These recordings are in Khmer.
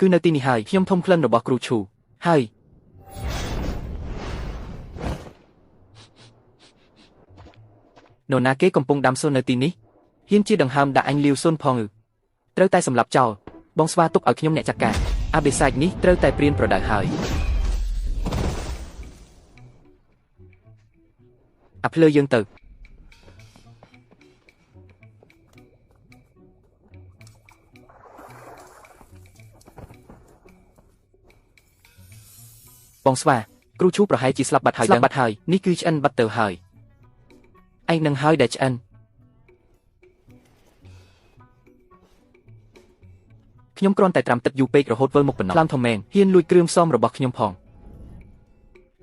គឺនៅទីនេះហើយខ្ញុំធំក្លិនរបស់គ្រូឈូហើយនរណាគេកំពុងដាំសូននៅទីនេះហ៊ានជាដង្ហើមដាក់អញលាវសូនផងưត្រូវតែសម្លាប់ចោលបងស្វាទុកឲ្យខ្ញុំអ្នកចាត់ការអាបេសាចនេះត្រូវតែព្រានប្រដៅហើយអាភ្លើយើងទៅបងស្វាគ្រូឈូប្រហែលជាស្លាប់បាត់ហើយនេះគឺឆ្អិនបាត់ទៅហើយឯងនឹងហើយដែលឆ្អិនខ្ញុំគ្រាន់តែត្រាំទឹកយូរពេករហូតវិលមកប៉ុណ្ណោះខ្លាំធំមែនហ៊ានលួចគ្រឿងផ្សំរបស់ខ្ញុំផង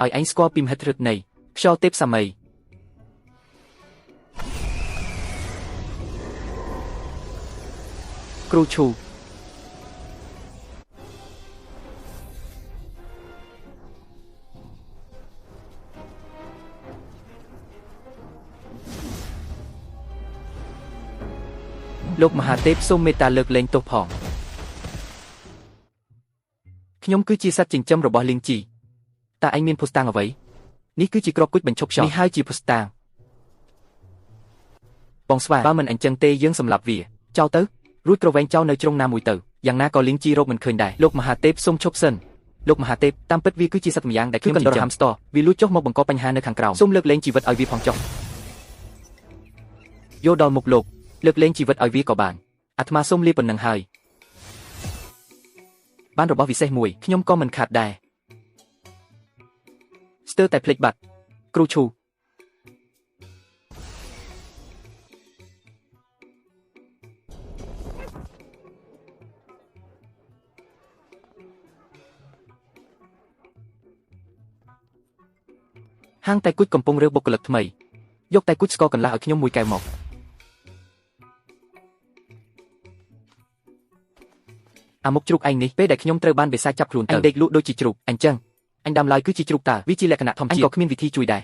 ឲ្យឯងស្គាល់ពីមហិទ្ធិឫទ្ធិនៃខ្យល់ទេពសាមីគ្រូឈូលោកមហាទេពសូមមេត្តាលើកលែងទោសផងខ្ញុំគឺជាសត្វចិញ្ចឹមរបស់លៀងជីតើឯងមានភស្តុតាងអ្វីនេះគឺជាគ្រាប់គុជបញ្ឈប់ខ្យល់នេះហើយជាភស្តុតាងបងស្វាបើមិនអញ្ចឹងទេយើងសម្លាប់វាចោលទៅរួចក្រវែងចោលនៅជ្រុងណាមួយទៅយ៉ាងណាក៏លៀងជីរកមិនឃើញដែរលោកមហាទេពសូមឈប់សិនលោកមហាទេពតាមពិតវាគឺជាសត្វម្យ៉ាងដែលខ្ញុំចិញ្ចឹមហាមស្ទ័រវាលួចចុះមកបង្កបញ្ហានៅខាងក្រៅសូមលើកលែងជីវិតឲ្យវាផងចុះយកដល់មុខលោកលើកលែងជីវិតឲ្យវាក៏បានអាត្មាសូមលាប៉ុណ្ណឹងហើយបានរបស់វិសេសមួយខ្ញុំក៏មិនខាតដែរស្ទើរតែភ្លេចបាត់គ្រូឈូហាងតែគុជកំពុងរើសបុគ្គលិកថ្មីយកតែគុជស្ករកន្លះឲ្យខ្ញុំមួយកែវមកអាមុខជ្រូកឯងនេះពេលដែលខ្ញុំត្រូវបានបិសាចចាប់ខ្លួនទៅអញដេកលក់ដូចជាជ្រូកអញ្ចឹងអញដាំឡើយគឺជាជ្រូកតើវាជាលក្ខណៈធម្មជាតិអញក៏គ្មានវិធីជួយដែរ